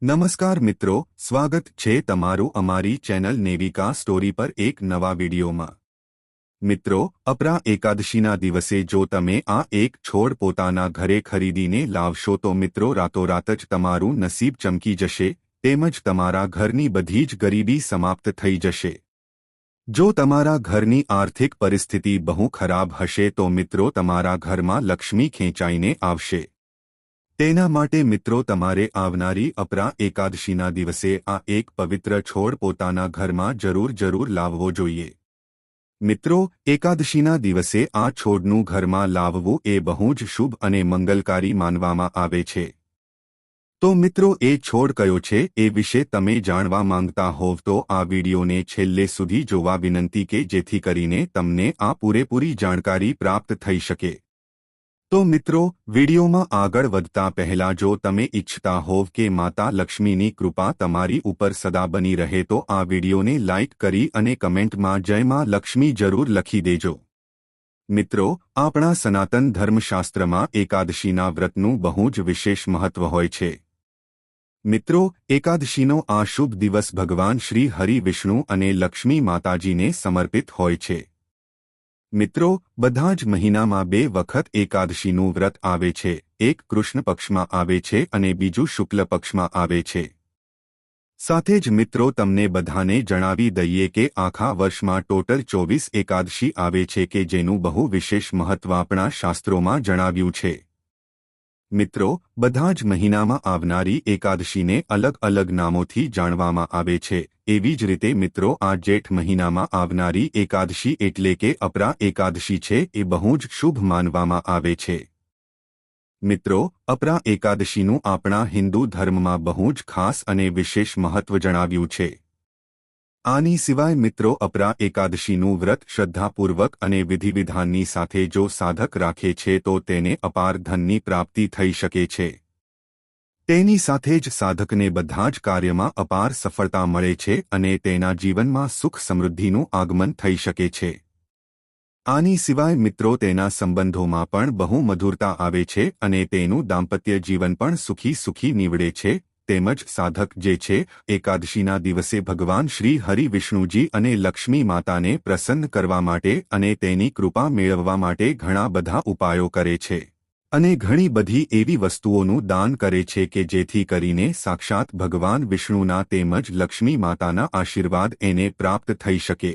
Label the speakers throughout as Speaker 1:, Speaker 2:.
Speaker 1: નમસ્કાર મિત્રો, સ્વાગત છે તમારું અમારી ચેનલ નેવિકા સ્ટોરી પર એક નવા વિડીયોમાં। મિત્રો, અપરા એકાદશીના દિવસે જો તમે આ એક છોડ પોતાના ઘરે ખરીદીને લાવશો તો મિત્રો રાતોરાત જ તમારું નસીબ ચમકી જશે, તેમજ તમારા ઘરની બધી જ ગરીબી સમાપ્ત થઈ જશે। જો તમારા ઘરની આર્થિક પરિસ્થિતિ બહુ ખરાબ હશે તો મિત્રો તમારા ઘરમાં લક્ષ્મી ખેંચાઈને આવશે। તેના માટે મિત્રો તમારે આવનારી અપરા એકાદશીના દિવસે આ એક પવિત્ર છોડ પોતાના ઘરમાં જરૂર લાવવો જોઈએ। મિત્રો, એકાદશીના દિવસે આ છોડનું ઘરમાં લાવવું એ બહુ જ શુભ અને મંગલકારી માનવામાં આવે છે। તો મિત્રો એ છોડ કયો છે એ વિશે તમે જાણવા માંગતા હોવ તો આ વિડીયોને છેલ્લે સુધી જોવા વિનંતી કે જેથી કરીને તમને આ પૂરેપૂરી જાણકારી પ્રાપ્ત થઈ શકે। તો મિત્રો, વિડીયોમાં આગળ વધતા પહેલા જો તમે ઈચ્છતા હોવ કે માતા લક્ષ્મીની કૃપા તમારી ઉપર સદા બની રહે તો આ વિડીયોને લાઇક કરી અને કમેન્ટમાં જય માં લક્ષ્મી જરૂર લખી દેજો। મિત્રો, આપણા સનાતન ધર્મશાસ્ત્રમાં એકાદશીના વ્રતનું બહુ જ વિશેષ મહત્વ હોય છે। મિત્રો, એકાદશીનો આ શુભ દિવસ ભગવાન શ્રી હરિ વિષ્ણુ અને લક્ષ્મી માતાજીને સમર્પિત હોય છે। મિત્રો, બધા જ મહિનામાં બે વખત એકાદશીનું વ્રત આવે છે, એક કૃષ્ણ પક્ષમાં આવે છે અને બીજું શુક્લ પક્ષમાં આવે છે। સાથે જ મિત્રો તમને બધાને જણાવી દઈએ કે આખા વર્ષમાં ટોટલ 24 એકાદશી આવે છે કે જેનું બહુ વિશેષ મહત્વ આપણા શાસ્ત્રોમાં જણાવ્યું છે। મિત્રો, બધા જ મહિનામાં આવનારી એકાદશીને અલગ અલગ નામોથી જાણવામાં આવે છે। એવી જ રીતે મિત્રો આ જેઠ મહિનામાં આવનારી એકાદશી એટલે કે અપરા એકાદશી છે એ બહુ જ શુભ માનવામાં આવે છે। મિત્રો, અપરા એકાદશીનું આપણા હિન્દુ ધર્મમાં બહુ જ ખાસ અને વિશેષ મહત્વ જણાવ્યું છે। આની સિવાય મિત્રો અપરા એકાદશીનું વ્રત શ્રદ્ધાપૂર્વક અને વિધિવિધાનની સાથે જો સાધક રાખે છે તો તેને અપાર ધનની પ્રાપ્તિ થઈ શકે છે। તેની સાથે જ સાધકને બધા જ કાર્યમાં અપાર સફળતા મળે છે અને તેના જીવનમાં સુખ સમૃદ્ધિનું આગમન થઈ શકે છે। આની સિવાય મિત્રો તેના સંબંધોમાં પણ બહુ મધુરતા આવે છે અને તેનું દાંપત્ય જીવન પણ સુખી નીવડે છે। તેમજ સાધક જે છે એકાદશીના દિવસે ભગવાન શ્રી હરિ વિષ્ણુજી અને લક્ષ્મી માતાને પ્રસન્ન કરવા માટે અને તેની કૃપા મેળવવા માટે ઘણા બધા ઉપાયો કરે છે અને ઘણી બધી એવી વસ્તુઓનું દાન કરે છે કે જેથી કરીને સાક્ષાત ભગવાન વિષ્ણુના તેમજ લક્ષ્મી માતાના આશીર્વાદ એને પ્રાપ્ત થઈ શકે।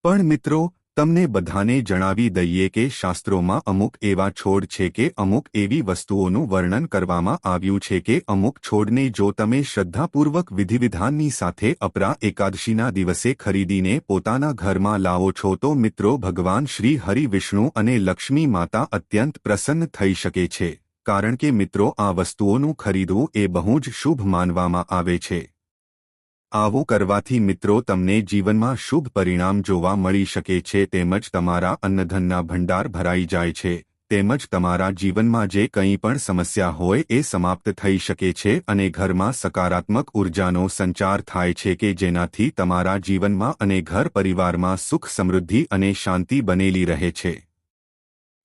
Speaker 1: પણ મિત્રો, તમને બધાને જણાવી દઈએ કે શાસ્ત્રોમાં અમુક એવા છોડ છે કે અમુક એવી વસ્તુઓનું વર્ણન કરવામાં આવ્યું છે કે અમુક છોડને જો તમે શ્રદ્ધાપૂર્વક વિધિવિધાનની સાથે અપરા એકાદશીના દિવસે ખરીદીને પોતાના ઘરમાં લાવો છો તો મિત્રો ભગવાન શ્રી હરિ વિષ્ણુ અને લક્ષ્મી માતા અત્યંત પ્રસન્ન થઈ શકે છે, કારણ કે મિત્રો આ વસ્તુઓનું ખરીદવું એ બહુ જ શુભ માનવામાં આવે છે। આવું કરવાથી મિત્રો તમને જીવનમાં શુભ પરિણામ જોવા મળી શકે છે તેમજ તમારા અન્નધનના ભંડાર ભરાઈ જાય છે તેમજ તમારા જીવનમાં જે કંઈ પણ સમસ્યા હોય એ સમાપ્ત થઈ શકે છે અને ઘરમાં સકારાત્મક ઉર્જાનો સંચાર થાય છે કે જેનાથી તમારા જીવનમાં અને ઘર પરિવારમાં સુખ સમૃદ્ધિ અને શાંતિ બનેલી રહે છે।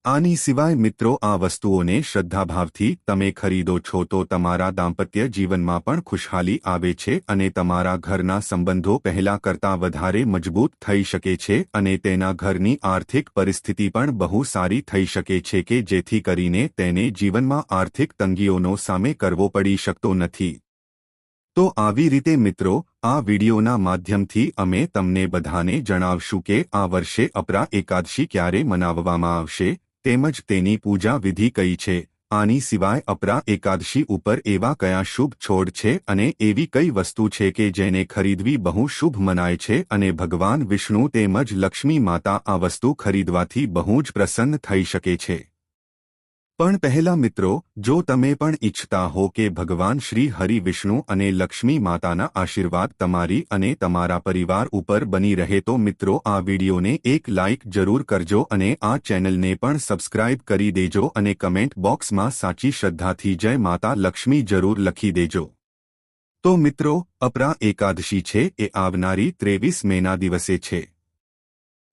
Speaker 1: આની સિવાય મિત્રો આ વસ્તુઓને શ્રદ્ધાભાવથી તમે ખરીદો છો તો તમારા દાંપત્ય જીવનમાં પણ ખુશહાલી આવે છે અને તમારા ઘરના સંબંધો પહેલા કરતાં વધારે મજબૂત થઈ શકે છે અને તેના ઘરની આર્થિક પરિસ્થિતિ પણ બહુ સારી થઈ શકે છે કે જેથી કરીને તેને જીવનમાં આર્થિક તંગીઓનો સામે કરવો પડી શકતો નથી। તો આવી રીતે મિત્રો આ વિડીયોના માધ્યમથી અમે તમને બધાને જણાવશું કે આ વર્ષે અપરા એકાદશી ક્યારે મનાવવામાં આવશે તેમજ તેની પૂજા વિધિ કઈ છે। આની સિવાય અપરા એકાદશી ઉપર એવા કયા શુભ છોડ છે અને એવી કઈ વસ્તુ છે કે જેને ખરીદવી બહુ શુભ મનાય છે અને ભગવાન વિષ્ણુ તેમજ લક્ષ્મી માતા આ વસ્તુ ખરીદવાથી બહુ જ પ્રસન્ન થઈ શકે છે। પણ પહેલા મિત્રો, જો તમે પણ ઈચ્છતા હો કે ભગવાન શ્રી હરિ વિષ્ણુ અને લક્ષ્મી માતાના આશીર્વાદ તમારી અને તમારા પરિવાર ઉપર બની રહે તો મિત્રો આ વિડીયોને એક લાઇક જરૂર કરજો અને આ ચેનલને પણ સબસ્ક્રાઇબ કરી દેજો અને કમેન્ટ બોક્સમાં સાચી શ્રદ્ધાથી જય માતા લક્ષ્મી જરૂર લખી દેજો। તો મિત્રો, અપરા એકાદશી છે એ આવનારી 23 મેના દિવસે છે।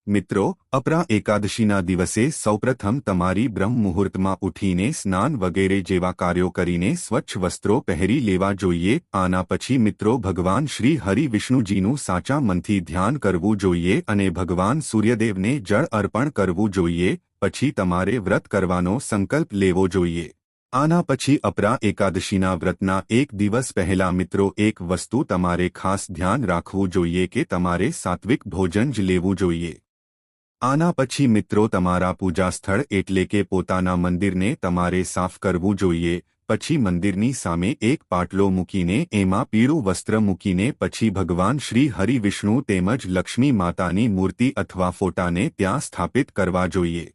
Speaker 1: મિત્રો, અપરા એકાદશીના દિવસે સૌપ્રથમ તમારી બ્રહ્મ મુહૂર્તમાં ઉઠીને સ્નાન વગેરે જેવા કાર્યો કરીને સ્વચ્છ વસ્ત્રો પહેરી લેવા જોઈએ. આના પછી મિત્રો ભગવાન શ્રી હરિ વિષ્ણુજીનું સાચા મનથી ધ્યાન કરવું જોઈએ અને ભગવાન સૂર્યદેવને જળ અર્પણ કરવું જોઈએ. પછી તમારે વ્રત કરવાનો સંકલ્પ લેવો જોઈએ. આના પછી અપરા એકાદશીના વ્રતના એક દિવસ પહેલા મિત્રો એક વસ્તુ તમારે ખાસ ધ્યાન રાખવું જોઈએ કે તમારે સાત્વિક ભોજન જ લેવું જોઈએ. આના પછી મિત્રો તમારા પૂજા સ્થળ એટલે કે પોતાના મંદિરને તમારે સાફ કરવું જોઈએ. પછી મંદિરની સામે એક પાટલો મૂકીને એમાં પીળું વસ્ત્ર મૂકીને પછી ભગવાન શ્રી હરિ વિષ્ણુ તેમજ લક્ષ્મી માતાની મૂર્તિ અથવા ફોટાને ત્યાં સ્થાપિત કરવા જોઈએ.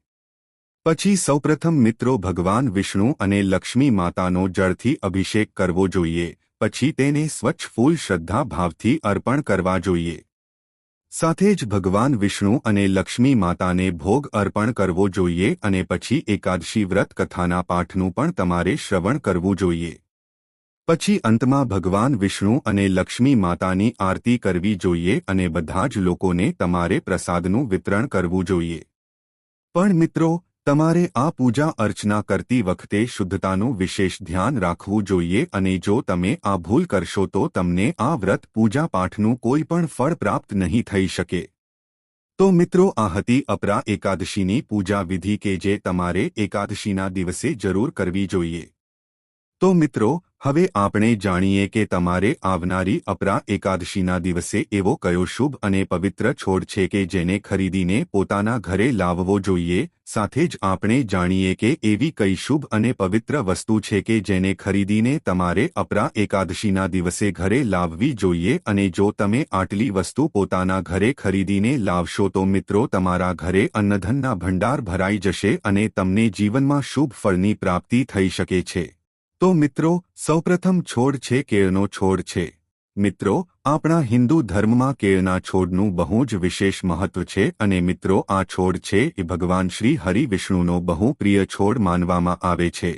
Speaker 1: પછી સૌપ્રથમ મિત્રો ભગવાન વિષ્ણુ અને લક્ષ્મી માતાનો જળથી અભિષેક કરવો જોઈએ. પછી તેને સ્વચ્છ ફૂલ શ્રદ્ધા ભાવથી અર્પણ કરવા જોઈએ. સાથે જ ભગવાન વિષ્ણુ અને લક્ષ્મી માતાને ભોગ અર્પણ કરવો જોઈએ અને પછી એકાદશી વ્રત કથાના પાઠનું પણ તમારે શ્રવણ કરવું જોઈએ. પછી અંતમાં ભગવાન વિષ્ણુ અને લક્ષ્મી માતાની આરતી કરવી જોઈએ અને બધા જ લોકોને તમારે પ્રસાદનું વિતરણ કરવું જોઈએ. પણ મિત્રો, તમારે આ પૂજા અર્ચના કરતી વખતે શુદ્ધતાનું વિશેષ ધ્યાન રાખવું જોઈએ અને જો તમે આ ભૂલ કરશો તો તમને આ વ્રત પૂજા પાઠનું કોઈ પણ ફળ પ્રાપ્ત નહીં થઈ શકે. તો મિત્રો, આ હતી અપરા એકાદશીની પૂજા વિધિ કે જે તમારે એકાદશીના દિવસે જરૂર કરવી જોઈએ. તો મિત્રો, હવે આપણે જાણીએ કે તમારે આવનારી અપરા એકાદશીના દિવસે એવો કયો શુભ અને પવિત્ર છોડ છે કે જેને ખરીદીને પોતાના ઘરે લાવવો જોઈએ. સાથે જ આપણે જાણીએ કે એવી કઈ શુભ અને પવિત્ર વસ્તુ છે કે જેને ખરીદીને તમારે અપરા એકાદશીના દિવસે ઘરે લાવવી જોઈએ અને જો તમે આટલી વસ્તુ પોતાના ઘરે ખરીદીને લાવશો તો મિત્રો તમારા ઘરે અન્નધનના ભંડાર ભરાઈ જશે અને તમને જીવનમાં શુભ ફળની પ્રાપ્તિ થઈ શકે છે. તો મિત્રો, સૌપ્રથમ છોડ છે કેળનો છોડ છે. મિત્રો, આપણા હિન્દુ ધર્મમાં કેળના છોડનું બહુ જ વિશેષ મહત્વ છે અને મિત્રો આ છોડ છે એ ભગવાન શ્રી હરિ વિષ્ણુનો બહુ પ્રિય છોડ માનવામાં આવે છે.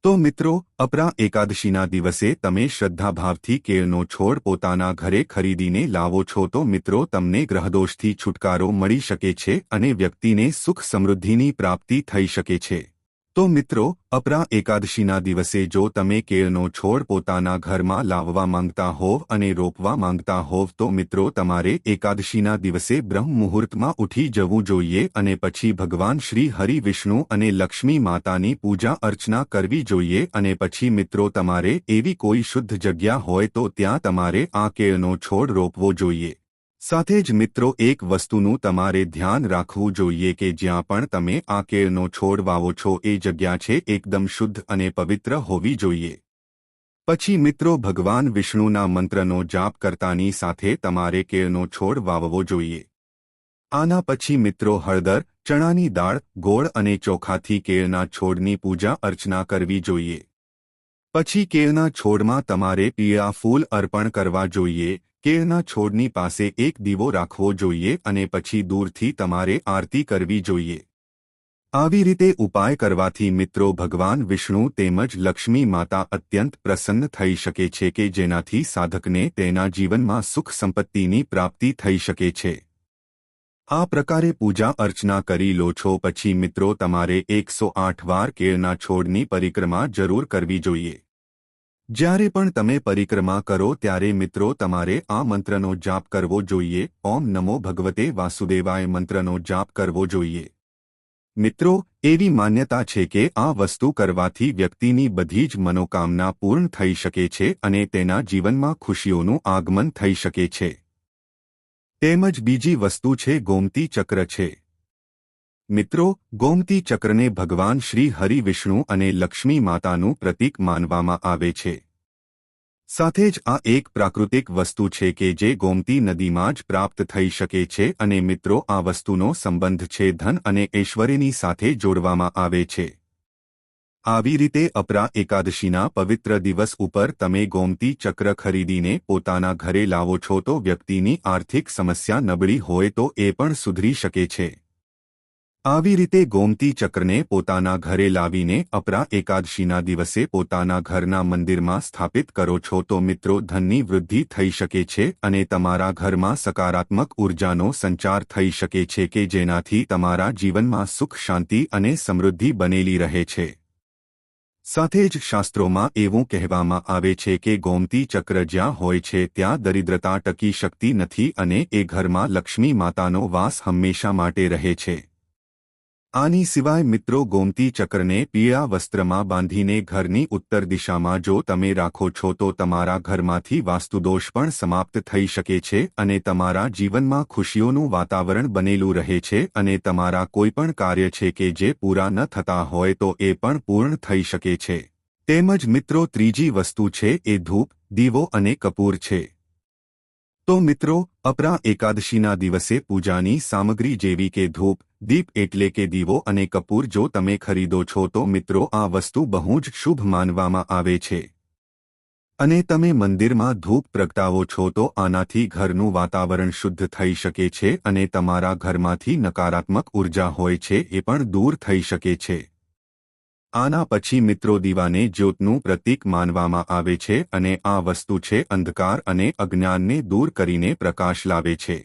Speaker 1: તો મિત્રો, અપરા એકાદશીના દિવસે તમે શ્રદ્ધાભાવથી કેળનો છોડ પોતાના ઘરે ખરીદીને લાવો છો તો મિત્રો તમને ગ્રહદોષથી છુટકારો મળી શકે છે અને વ્યક્તિને સુખ સમૃદ્ધિની પ્રાપ્તિ થઈ શકે છે. તો મિત્રો, અપરા એકાદશીના દિવસે જો તમે કેળનો છોડ પોતાના ઘરમાં લાવવા માંગતા હોવ અને રોપવા માંગતા હોવ તો મિત્રો તમારે એકાદશીના દિવસે બ્રહ્મ મુહૂર્તમાં ઉઠી જવું જોઈએ અને પછી ભગવાન શ્રી હરિ વિષ્ણુ અને લક્ષ્મી માતાની પૂજા અર્ચના કરવી જોઈએ અને પછી મિત્રો તમારે એવી કોઈ શુદ્ધ જગ્યા હોય તો ત્યાં તમારે આ કેળનો છોડ રોપવો જોઈએ. સાથે જ મિત્રો એક વસ્તુનું તમારે ધ્યાન રાખવું જોઈએ કે જ્યાં પણ તમે આ કેળનો છોડ વાવો છો એ જગ્યા છે એકદમ શુદ્ધ અને પવિત્ર હોવી જોઈએ. પછી મિત્રો ભગવાન વિષ્ણુના મંત્રનો જાપ કરતાની સાથે તમારે કેળનો છોડ વાવવો જોઈએ. આના પછી મિત્રો હળદર, ચણાની દાળ, ગોળ અને ચોખાથી કેળના છોડની પૂજા અર્ચના કરવી જોઈએ. પછી કેળના છોડમાં તમારે પીળા ફૂલ અર્પણ કરવા જોઈએ. કેળના છોડની પાસે એક દીવો રાખવો જોઈએ અને પછી દૂરથી તમારે આરતી કરવી જોઈએ. આવી રીતે ઉપાય કરવાથી મિત્રો ભગવાન વિષ્ણુ તેમજ લક્ષ્મી માતા અત્યંત પ્રસન્ન થઈ શકે છે કે જેનાથી સાધકને તેના જીવનમાં સુખ સંપત્તિની પ્રાપ્તિ થઈ શકે છે. આ પ્રકારે પૂજા અર્ચના કરી લો છો પછી મિત્રો તમારે 108 વાર કેળના છોડની પરિક્રમા જરૂર કરવી જોઈએ. જ્યારે પણ તમે પરિક્રમા કરો ત્યારે મિત્રો તમારે આ મંત્રનો જાપ કરવો જોઈએ. ઓમ નમો ભગવતે વાસુદેવાય મંત્રનો જાપ કરવો જોઈએ. મિત્રો, એવી માન્યતા છે કે આ વસ્તુ કરવાથી વ્યક્તિની બધી જ મનોકામના પૂર્ણ થઈ શકે છે અને તેના જીવનમાં ખુશીઓનું આગમન થઈ શકે છે. તેમજ બીજી વસ્તુ છે ગોમતી ચક્ર છે. મિત્રો, ગોમતી ચક્રને ભગવાન શ્રી હરિ વિષ્ણુ અને લક્ષ્મી માતાનું પ્રતીક માનવામાં આવે છે. સાથે જ આ એક પ્રાકૃતિક વસ્તુ છે કે જે ગોમતી નદીમાં જ પ્રાપ્ત થઈ શકે છે અને મિત્રો આ વસ્તુનો સંબંધ છે ધન અને ઐશ્વર્યની સાથે જોડવામાં આવે છે. આવી રીતે અપરા એકાદશીના પવિત્ર દિવસ ઉપર તમે ગોમતી ચક્ર ખરીદીને પોતાના ઘરે લાવો છો તો વ્યક્તિની આર્થિક સમસ્યા નબળી હોય તો એ પણ સુધરી શકે છે. આવી રીતે ગોમતી ચક્રને પોતાના ઘરે લાવીને અપરા એકાદશીના દિવસે પોતાના ઘરના મંદિરમાં સ્થાપિત કરો છો તો મિત્રો ધનની વૃદ્ધિ થઈ શકે છે અને તમારા ઘરમાં સકારાત્મક ઉર્જાનો સંચાર થઈ શકે છે કે જેનાથી તમારા જીવનમાં સુખ શાંતિ અને સમૃદ્ધિ બનેલી રહે છે। સાથે જ શાસ્ત્રોમાં એવું કહેવામાં આવે છે કે ગોમતી ચક્ર જ્યાં હોય છે ત્યાં દરિદ્રતા ટકી શકતી નથી અને એ ઘરમાં લક્ષ્મી માતાનો વાસ હંમેશા માટે રહે છે। આની સિવાય મિત્રો ગોમતી ચક્રને પીળા વસ્ત્રમાં બાંધીને ઘરની ઉત્તર દિશામાં જો તમે રાખો છો તો તમારા ઘરમાંથી વાસ્તુદોષ પણ સમાપ્ત થઈ શકે છે અને તમારા જીવનમાં ખુશીઓનું વાતાવરણ બનેલું રહે છે અને તમારા કોઈપણ કાર્ય છે કે જે પૂરા ન થતા હોય તો એ પણ પૂર્ણ થઈ શકે છે। તેમજ મિત્રો ત્રીજી વસ્તુ છે એ ધૂપ દીવો અને કપૂર છે। તો મિત્રો અપરા એકાદશીના દિવસે પૂજાની સામગ્રી જેવી કે ધૂપ દીપ એટલે કે દીવો અને કપૂર જો તમે ખરીદો છો તો મિત્રો આ વસ્તુ બહુ જ શુભ માનવામાં આવે છે અને તમે મંદિરમાં ધૂપ પ્રગટાવો છો તો આનાથી ઘરનું વાતાવરણ શુદ્ધ થઈ શકે છે અને તમારા ઘરમાંથી નકારાત્મક ઉર્જા હોય છે એ પણ દૂર થઈ શકે છે। આના પછી મિત્રો દીવાને જ્યોતનું પ્રતીક માનવામાં આવે છે અને આ વસ્તુ છે અંધકાર અને અજ્ઞાનને દૂર કરીને પ્રકાશ લાવે છે।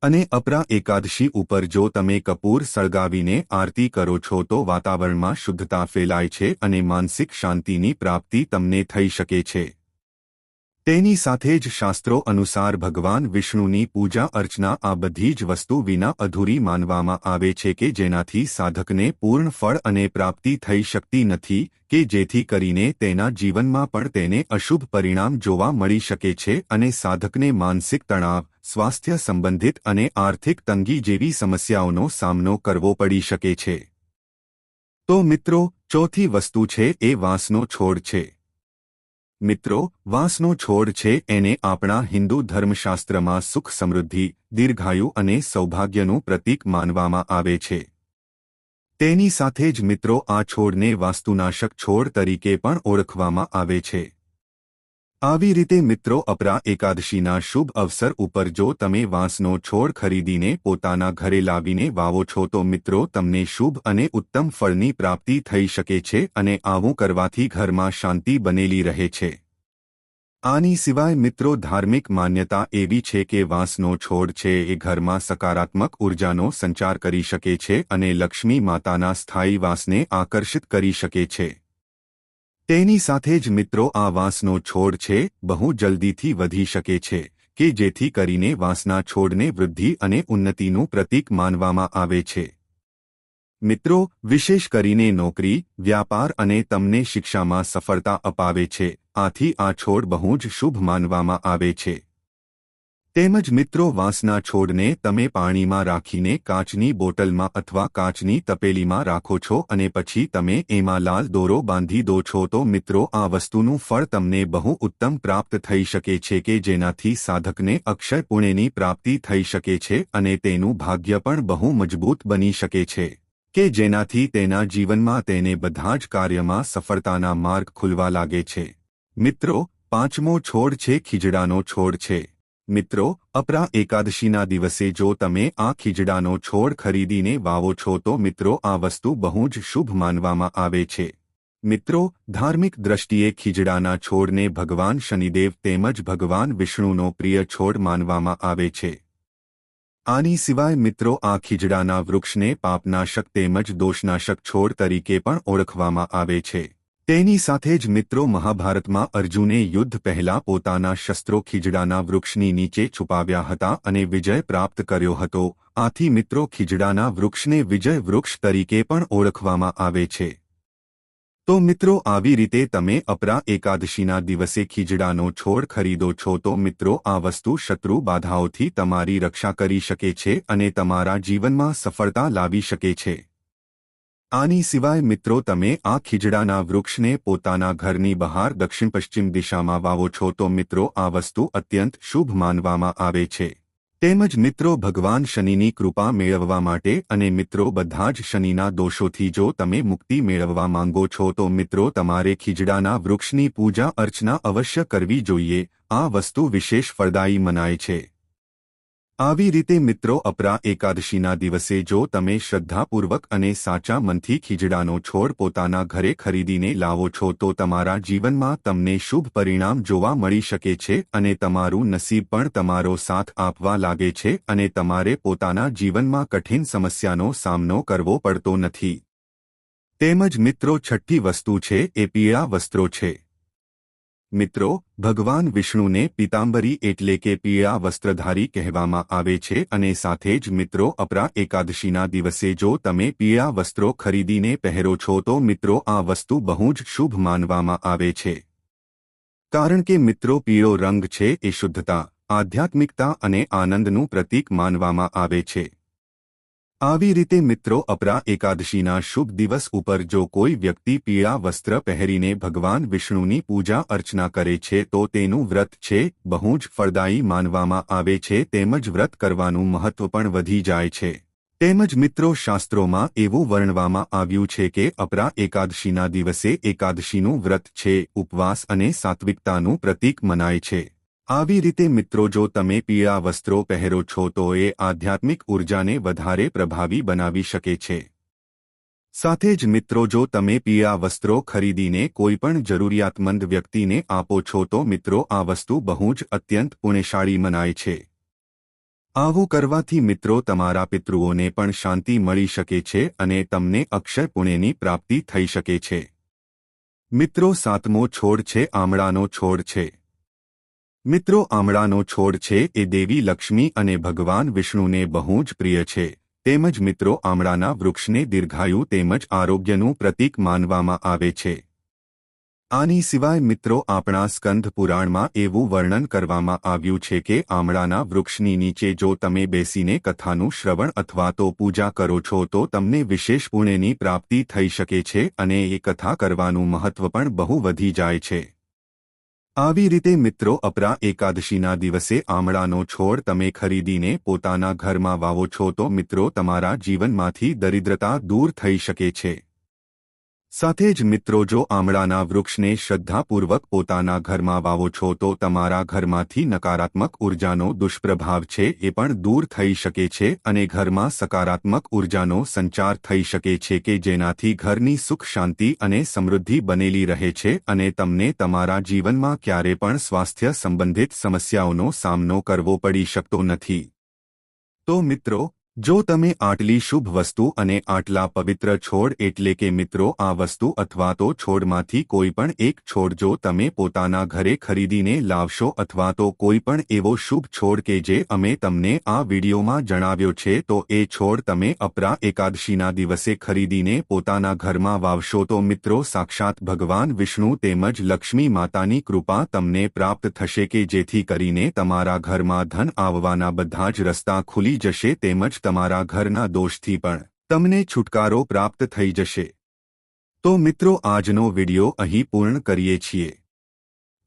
Speaker 1: અને અપરા એકાદશી ઉપર જો તમે કપૂર સળગાવીને આરતી કરો છો તો વાતાવરણમાં શુદ્ધતા ફેલાય છે અને માનસિક શાંતિની પ્રાપ્તિ તમને થઈ શકે છે। તેની સાથે જ શાસ્ત્રો અનુસાર ભગવાન વિષ્ણુની પૂજા અર્ચના આ બધી જ વસ્તુ વિના અધૂરી માનવામાં આવે છે કે જેનાથી સાધકને પૂર્ણ ફળ અને પ્રાપ્તિ થઈ શકતી નથી કે જેથી કરીને તેના જીવનમાં પણ તેને અશુભ પરિણામ જોવા મળી શકે છે અને સાધકને માનસિક તણાવ સ્વાસ્થ્ય સંબંધિત અને આર્થિક તંગી જેવી સમસ્યાઓનો સામનો કરવો પડી શકે છે। તો મિત્રો ચોથી વસ્તુ છે એ વાંસનો છોડ છે। મિત્રો વાંસનો છોડ છે એને આપણા હિન્દુ ધર્મશાસ્ત્રમાં સુખ સમૃદ્ધિ દીર્ઘાયુ અને સૌભાગ્યનું પ્રતીક માનવામાં આવે છે। તેની સાથે જ મિત્રો આ છોડને વાસ્તુનાશક છોડ તરીકે પણ ઓળખવામાં આવે છે। આવી રીતે મિત્રો અપરા એકાદશીના શુભ અવસર ઉપર જો તમે વાંસનો છોડ ખરીદીને પોતાના ઘરે લાવીને વાવો છો તો મિત્રો તમને શુભ અને ઉત્તમ ફળની પ્રાપ્તિ થઈ શકે છે અને આવું કરવાથી ઘરમાં શાંતિ બનેલી રહે છે। આની સિવાય મિત્રો ધાર્મિક માન્યતા એવી છે કે વાંસનો છોડ છે એ ઘરમાં સકારાત્મક ઉર્જાનો સંચાર કરી શકે છે અને લક્ષ્મી માતાના સ્થાયી વાસને આકર્ષિત કરી શકે છે। તેની સાથે જ મિત્રો આ વાંસનો છોડ છે બહુ જલ્દીથી વધી શકે છે કે જેથી કરીને વાંસના છોડને વૃદ્ધિ અને ઉન્નતિનું પ્રતીક માનવામાં આવે છે। મિત્રો વિશેષ કરીને નોકરી વ્યાપાર અને તમને શિક્ષામાં સફળતા અપાવે છે આથી આ છોડ બહુ જ શુભ માનવામાં આવે છે। તેમજ મિત્રો વાંસના છોડને તમે પાણીમાં રાખીને કાચની બોટલમાં અથવા કાચની તપેલીમાં રાખો છો અને પછી તમે એમાં લાલ દોરો બાંધી દો છો તો મિત્રો આ વસ્તુનું ફળ તમને બહુ ઉત્તમ પ્રાપ્ત થઈ શકે છે કે જેનાથી સાધકને અક્ષય પુણ્યની પ્રાપ્તિ થઈ શકે છે અને તેનું ભાગ્ય પણ બહુ મજબૂત બની શકે છે કે જેનાથી તેના જીવનમાં તેને બધા જ કાર્યમાં સફળતાના માર્ગ ખુલવા લાગે છે। મિત્રો પાંચમો છોડ છે ખીજડાનો છોડ છે। મિત્રો અપરા એકાદશીના દિવસે જો તમે આ ખીજડાનો છોડ ખરીદીને વાવો છો તો મિત્રો આ વસ્તુ બહુ જ શુભ માનવામાં આવે છે। મિત્રો ધાર્મિક દ્રષ્ટિએ ખીજડાના છોડને ભગવાન શનિદેવ તેમજ ભગવાન વિષ્ણુનો પ્રિય છોડ માનવામાં આવે છે। આની સિવાય મિત્રો આ ખીજડાના વૃક્ષને પાપનાશક તેમજ દોષનાશક છોડ તરીકે પણ ઓળખવામાં આવે છે। તેની સાથે જ મિત્રો મહાભારતમાં અર્જુને યુદ્ધ પહેલા પોતાના શસ્ત્રો ખીજડાના વૃક્ષની નીચે છુપાવ્યા હતા અને વિજય પ્રાપ્ત કર્યો હતો આથી મિત્રો ખીજડાના વૃક્ષને વિજય વૃક્ષ તરીકે પણ ઓળખવામાં આવે છે। તો મિત્રો આવી રીતે તમે અપરા એકાદશીના દિવસે ખીજડાનો છોડ ખરીદો છો તો મિત્રો આ વસ્તુ શત્રુ બાધાઓથી તમારી રક્ષા કરી શકે છે અને તમારા જીવનમાં સફળતા લાવી શકે છે। આની સિવાય મિત્રો તમે આ ખીજડાના વૃક્ષને પોતાના ઘરની બહાર દક્ષિણ પશ્ચિમ દિશામાં વાવો છો તો મિત્રો આ વસ્તુ અત્યંત શુભ માનવામાં આવે છે। તેમજ મિત્રો ભગવાન શનિની કૃપા મેળવવા માટે અને મિત્રો બધા જ શનિના દોષોથી જો તમે મુક્તિ મેળવવા માંગો છો તો મિત્રો તમારે ખીજડાના વૃક્ષની પૂજા અર્ચના અવશ્ય કરવી જોઈએ। આ વસ્તુ વિશેષ ફળદાયી મનાય છે। આવી રીતે મિત્રો અપરા એકાદશીના દિવસે જો તમે શ્રદ્ધાપૂર્વક અને સાચા મનથી ખીજડાનો છોડ પોતાના ઘરે ખરીદીને લાવો છો તો તમારા જીવનમાં તમને શુભ પરિણામ જોવા મળી શકે છે અને તમારું નસીબ પણ તમારો સાથ આપવા લાગે છે અને તમારે પોતાના જીવનમાં કઠિન સમસ્યાનો સામનો કરવો પડતો નથી. તેમજ મિત્રો છઠ્ઠી વસ્તુ છે એ પીળા વસ્ત્રો છે. મિત્રો ભગવાન વિષ્ણુને પીતાંબરી એટલે કે પીળા વસ્ત્રધારી કહેવામાં આવે છે અને સાથે જ મિત્રો અપરા એકાદશીના દિવસે જો તમે પીળા વસ્ત્રો ખરીદીને પહેરો છો તો મિત્રો આ વસ્તુ બહુ જ શુભ માનવામાં આવે છે. કારણ કે મિત્રો પીળો રંગ છે એ શુદ્ધતા, આધ્યાત્મિકતા અને આનંદનું પ્રતીક માનવામાં આવે છે. આવી રીતે મિત્રો અપરા એકાદશીના શુભ દિવસ ઉપર જો કોઈ વ્યક્તિ પીળા વસ્ત્ર પહેરીને ભગવાન વિષ્ણુની પૂજા અર્ચના કરે છે તો તેનું વ્રત છે બહુ જ ફળદાયી માનવામાં આવે છે. તેમજ વ્રત કરવાનું મહત્વ પણ વધી જાય છે. તેમજ મિત્રો શાસ્ત્રોમાં એવું વર્ણવામાં આવ્યું છે કે અપરા એકાદશીના દિવસે એકાદશીનું વ્રત છે ઉપવાસ અને સાત્વિકતાનું પ્રતીક મનાય છે. આવી રીતે મિત્રો જો તમે પીળા વસ્ત્રો પહેરો છો તો એ આધ્યાત્મિક ઉર્જાને વધારે પ્રભાવી બનાવી શકે છે. સાથે જ મિત્રો જો તમે પીળા વસ્ત્રો ખરીદીને કોઈપણ જરૂરિયાતમંદ વ્યક્તિને આપો છો તો મિત્રો આ વસ્તુ બહુ જ અત્યંત પુણ્યશાળી મનાય છે. આવું કરવાથી મિત્રો તમારા પિતૃઓને પણ શાંતિ મળી શકે છે અને તમને અક્ષય પુણ્યની પ્રાપ્તિ થઈ શકે છે. મિત્રો સાતમો છોડ છે આમળાનો છોડ છે. મિત્રો આમળાનો છોડ છે એ દેવી લક્ષ્મી અને ભગવાન વિષ્ણુને બહુ જ પ્રિય છે. તેમજ મિત્રો આમળાના વૃક્ષને દીર્ઘાયુ તેમજ આરોગ્યનું પ્રતીક માનવામાં આવે છે. આની સિવાય મિત્રો આપણા સ્કંદ પુરાણમાં એવું વર્ણન કરવામાં આવ્યું છે કે આમળાના વૃક્ષની નીચે જો તમે બેસીને કથાનું શ્રવણ અથવા તો પૂજા કરો છો તો તમને વિશેષ પુણ્યની પ્રાપ્તિ થઈ શકે છે અને એ કથા કરવાનું મહત્વ પણ બહુ વધી જાય છે. આવી રીતે મિત્રો અપરા એકાદશીના દિવસે આમળાનો છોડ તમે ખરીદીને પોતાના ઘરમાં વાવો છો તો મિત્રો તમારા જીવનમાંથી દરિદ્રતા દૂર થઈ શકે છે. સાથે જ મિત્રો જો આમળાના વૃક્ષને શ્રદ્ધાપૂર્વક પોતાના ઘરમાં વાવો છો તો તમારા ઘરમાંથી નકારાત્મક ઉર્જાનો દુષ્પ્રભાવ છે એ પણ દૂર થઈ શકે છે અને ઘરમાં સકારાત્મક ઉર્જાનો સંચાર થઈ શકે છે કે જેનાથી ઘરની સુખ શાંતિ અને સમૃદ્ધિ બનેલી રહે છે અને તમને તમારા જીવનમાં ક્યારે પણ સ્વાસ્થ્ય સંબંધિત સમસ્યાઓનો સામનો કરવો પડી શકતો નથી. તો મિત્રો જો તમે આટલી શુભ વસ્તુ અને આટલા પવિત્ર છોડ એટલે કે મિત્રો આ વસ્તુ અથવા તો છોડમાંથી કોઈ પણ એક છોડ જો તમે પોતાના ઘરે ખરીદીને લાવશો અથવા તો કોઈ પણ એવો શુભ છોડ કે જે અમે તમને આ વિડીયોમાં જણાવ્યો છે તો એ છોડ તમે અપરા એકાદશીના દિવસે ખરીદીને પોતાના ઘરમાં વાવશો તો મિત્રો સાક્ષાત ભગવાન વિષ્ણુ તેમજ લક્ષ્મી માતાની કૃપા તમને પ્રાપ્ત થશે કે જેથી કરીને તમારા ઘરમાં ધન આવવાના બધા જ રસ્તા ખુલી જશે તેમજ તમારા ઘરના દોષથી પણ તમને છુટકારો પ્રાપ્ત થઈ જશે. તો મિત્રો આજનો વિડિયો અહીં પૂર્ણ કરીએ છીએ.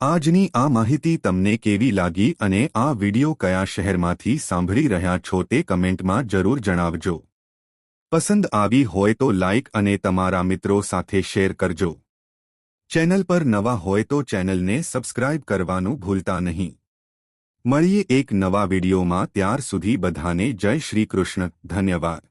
Speaker 1: આજની આ માહિતી તમને કેવી લાગી અને આ વિડિયો કયા શહેરમાંથી સાંભળી રહ્યા છો તે કમેન્ટમાં જરૂર જણાવજો. પસંદ આવી હોય તો લાઇક અને તમારા મિત્રો સાથે શેર કરજો. ચેનલ પર નવા હોય તો ચેનલને સબસ્ક્રાઇબ કરવાનું ભૂલતા નહીં. મળીએ એક નવા વિડીયોમાં ત્યાર સુધી બધાને જય શ્રી કૃષ્ણ. ધન્યવાદ.